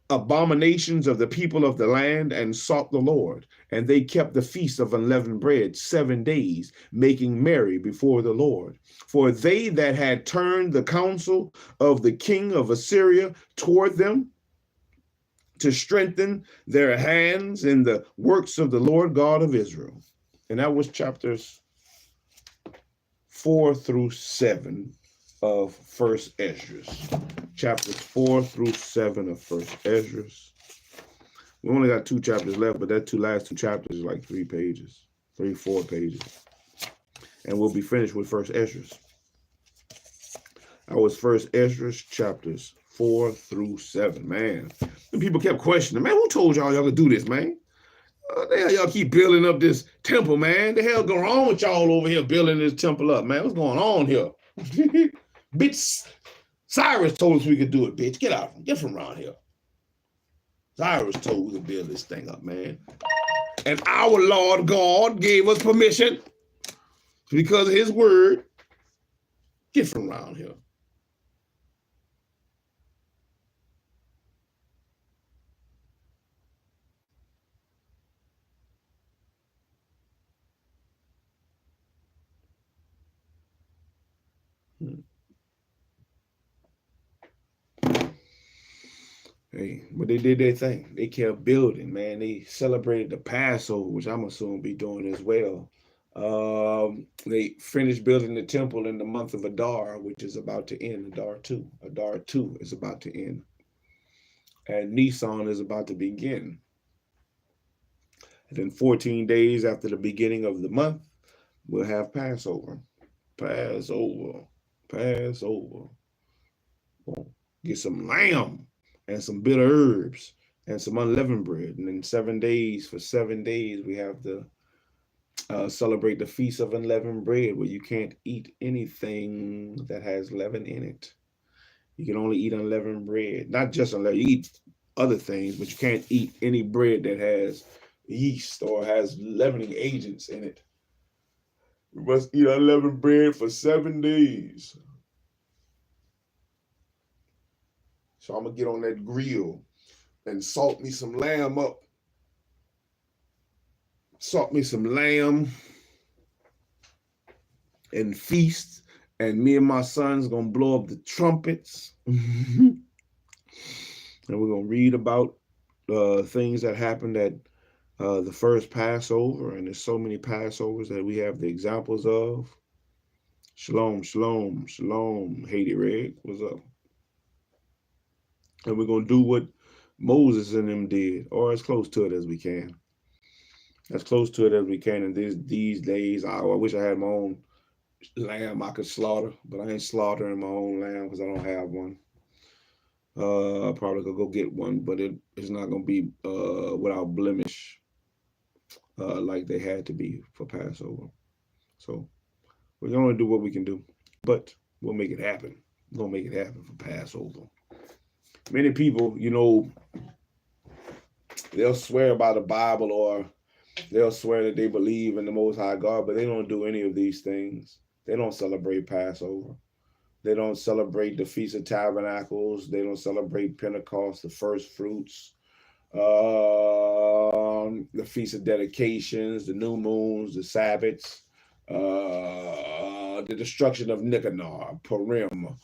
abominations of the people of the land, and sought the Lord. And they kept the feast of unleavened bread 7 days, making merry before the Lord. For they that had turned the counsel of the king of Assyria toward them, to strengthen their hands in the works of the Lord God of Israel. And that was chapters 4 through 7 of First Esdras. Chapters 4 through 7 of First Esdras. We only got 2 chapters left, but that last two chapters is like 4 pages. And we'll be finished with First Esdras. That was First Esdras, chapters 4 through 7. Man, and people kept questioning, man, who told y'all could do this, man? The hell y'all keep building up this temple, man? The hell going on with y'all over here building this temple up, man? What's going on here? Bitch, Cyrus told us we could do it, bitch. Get from around here. Cyrus told us to build this thing up, man. And our Lord God gave us permission because of his word. Get from around here. Hey, but they did their thing. They kept building, man. They celebrated the Passover, which I'm assuming be doing as well. They finished building the temple in the month of Adar, which is about to end. Adar 2. Adar 2 is about to end. And Nisan is about to begin. And then 14 days after the beginning of the month, we'll have Passover. Passover. We'll get some lamb and some bitter herbs and some unleavened bread. And then 7 days, for 7 days, we have to celebrate the Feast of Unleavened Bread, where you can't eat anything that has leaven in it. You can only eat unleavened bread. Not just unleavened, you eat other things, but you can't eat any bread that has yeast or has leavening agents in it. We must eat unleavened bread for 7 days. So I'm going to get on that grill and salt me some lamb up. Salt me some lamb and feast. And me and my son's going to blow up the trumpets. And we're going to read about things that happened at the first Passover. And there's so many Passovers that we have the examples of. Shalom, shalom, shalom. Haiti Red, what's up? And we're going to do what Moses and them did, or as close to it as we can. As close to it as we can. And these days, I wish I had my own lamb I could slaughter, but I ain't slaughtering my own lamb because I don't have one. I probably could go get one, but it's not going to be without blemish like they had to be for Passover. So we're going to do what we can do, but we'll make it happen. We're going to make it happen for Passover. Many people, you know, they'll swear by the Bible or they'll swear that they believe in the Most High God, but they don't do any of these things. They don't celebrate Passover. They don't celebrate the Feast of Tabernacles. They don't celebrate Pentecost, the first fruits, the Feast of Dedications, the new moons, the Sabbaths, the destruction of Nicanor, Purim,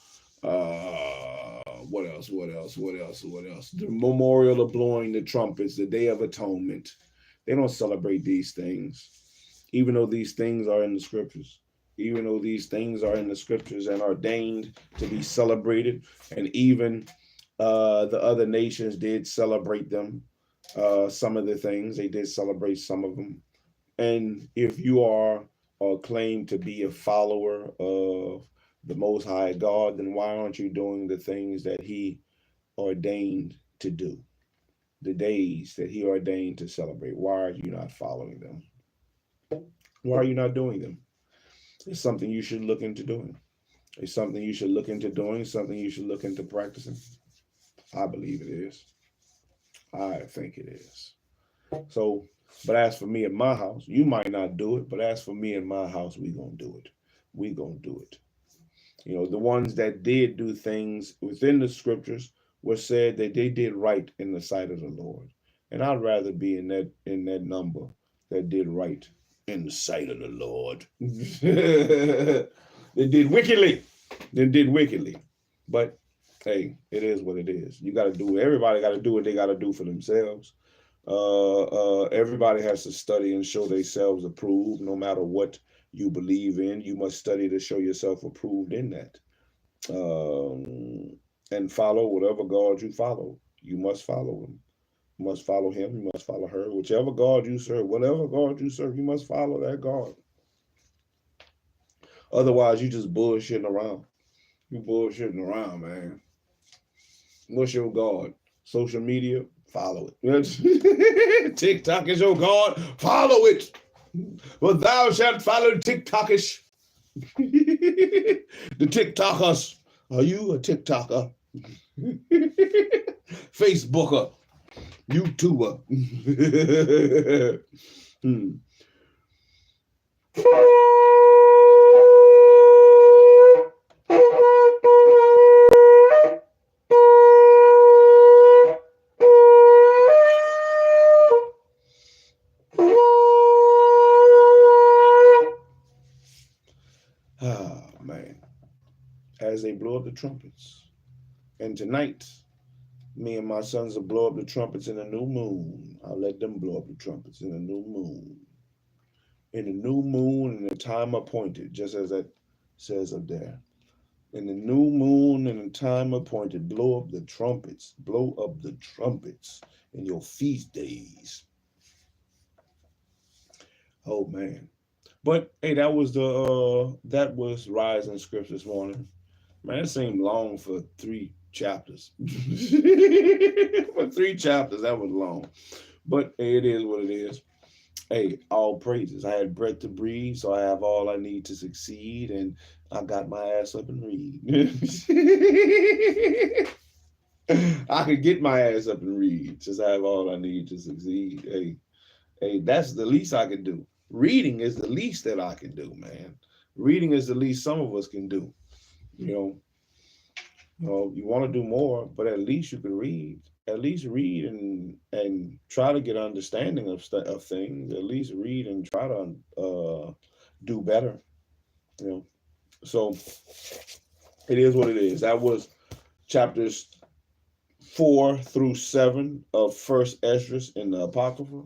what else? The memorial of blowing the trumpets, the Day of Atonement. They don't celebrate these things, even though these things are in the scriptures, even though these things are in the scriptures and ordained to be celebrated, and even the other nations did celebrate them. Some of the things they did celebrate some of them. And if you are or claim to be a follower of the Most High God, then why aren't you doing the things that He ordained to do? The days that He ordained to celebrate. Why are you not following them? Why are you not doing them? It's something you should look into doing. It's something you should look into doing, something you should look into practicing. I believe it is. I think it is. So, but as for me and my house, you might not do it, but as for me and my house, we gonna do it. We gonna do it. You know, the ones that did do things within the scriptures were said that they did right in the sight of the Lord. And I'd rather be in that number that did right in the sight of the Lord. They did wickedly. They did wickedly. But hey, it is what it is. You got to do. Everybody got to do what they got to do for themselves. Everybody has to study and show themselves approved, no matter what you believe in. You must study to show yourself approved in that. And follow whatever God you follow. You must follow him. You must follow him. You must follow her. Whichever God you serve, whatever God you serve, you must follow that God. Otherwise, you just bullshitting around. You bullshitting around, man. What's your God? Social media? Follow it. TikTok is your God? Follow it. But thou shalt follow TikTokish. The TikTokers. Are you a TikToker? Facebooker. YouTuber. Oh, man. As they blow up the trumpets. And tonight, me and my sons will blow up the trumpets in a new moon. I'll let them blow up the trumpets in a new moon. In a new moon, in the time appointed, just as that says up there. In the new moon, in the time appointed, blow up the trumpets. Blow up the trumpets in your feast days. Oh, man. But, hey, that was Rise in Scripture this morning. Man, it seemed long for 3 chapters. For 3 chapters, that was long. But hey, it is what it is. Hey, all praises. I had breath to breathe, so I have all I need to succeed, and I got my ass up and read. I could get my ass up and read, since I have all I need to succeed. Hey, that's the least I can do. Reading is the least that I can do, man. Reading is the least some of us can do. You want to do more, but at least you can read. At least read and try to get understanding of things. At least read and try to do better. So it is what it is. That was chapters 4 through 7 of First ESDRAS in the Apocrypha.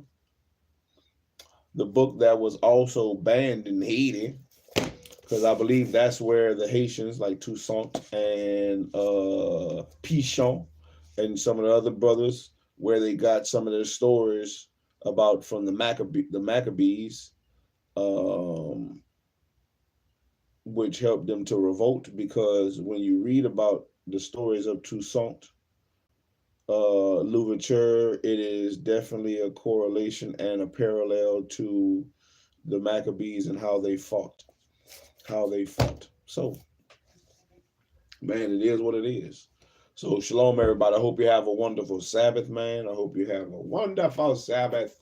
The book that was also banned in Haiti, because I believe that's where the Haitians like Toussaint and Pichon and some of the other brothers, where they got some of their stories about from the Maccabees, which helped them to revolt. Because when you read about the stories of Toussaint Louverture, it is definitely a correlation and a parallel to the Maccabees and how they fought. So, man, it is what it is. So, shalom, everybody. I hope you have a wonderful Sabbath, man. I hope you have a wonderful Sabbath.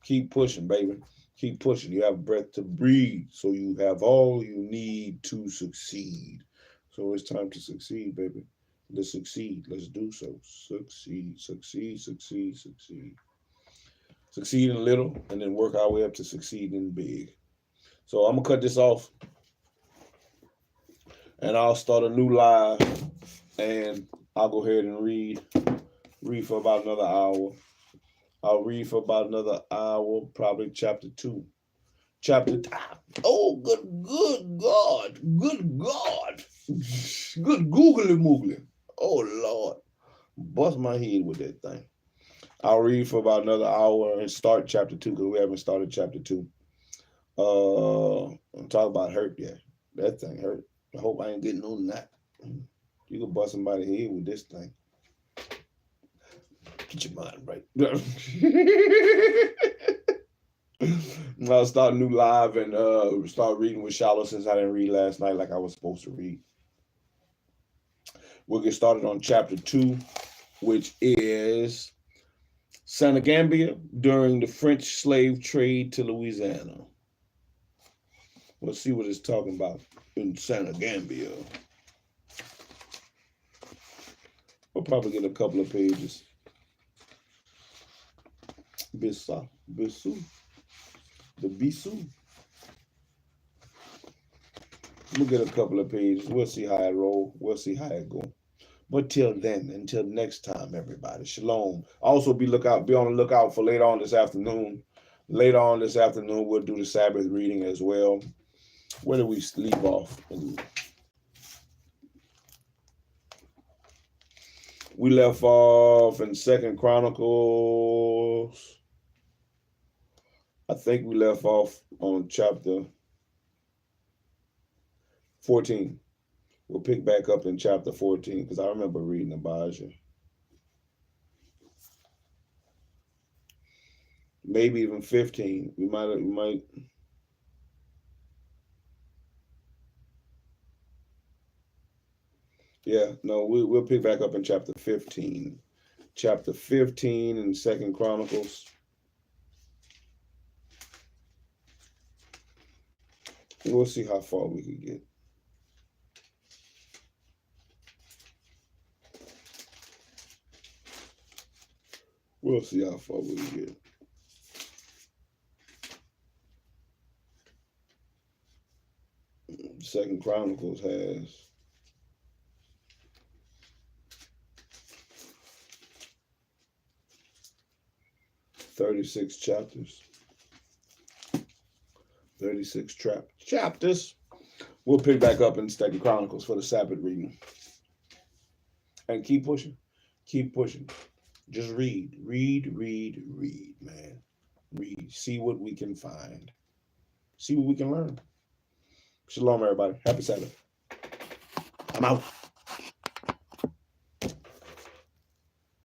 Keep pushing, baby. Keep pushing. You have breath to breathe, so you have all you need to succeed. So it's time to succeed, baby. Let's succeed. Let's do so. Succeed, succeed, succeed, succeed. Succeed in little, and then work our way up to succeeding big. So I'm going to cut this off, and I'll start a new live, and I'll go ahead and read for about another hour. I'll read for about another hour, probably chapter 2. Oh, good God. Good God. Good googly moogly. Oh, Lord. Bust my head with that thing. I'll read for about another hour and start chapter 2 because we haven't started chapter 2. I'm talking about hurt yet. That thing hurt. I hope I ain't getting on that. You can bust somebody's head with this thing. Get your mind right. I'll start a new live and start reading with SHALOM since I didn't read last night like I was supposed to read. We'll get started on chapter 2, which is Senegambia during the French slave trade to Louisiana. Let's see what it's talking about in Senegambia. We'll probably get a couple of pages. Bissau. The Bissau. We'll get a couple of pages. We'll see how it roll. We'll see how it go. But till then, until next time, everybody, shalom. Also be on the lookout for later on this afternoon. Later on this afternoon, we'll do the Sabbath reading as well. Where do we leave off? We left off in 2 Chronicles. I think we left off on chapter 14. We'll pick back up in chapter 14 because I remember reading Abijah. Maybe even 15. We might. Yeah, no, we'll pick back up in chapter 15. Chapter 15 in 2 Chronicles. We'll see how far we can get. We'll see how far we can get. Second Chronicles has 36 chapters. 36 chapters. We'll pick back up in 2 Chronicles for the Sabbath reading. And keep pushing. Keep pushing. Just read, man. Read. See what we can find. See what we can learn. Shalom, everybody. Happy Sabbath. I'm out.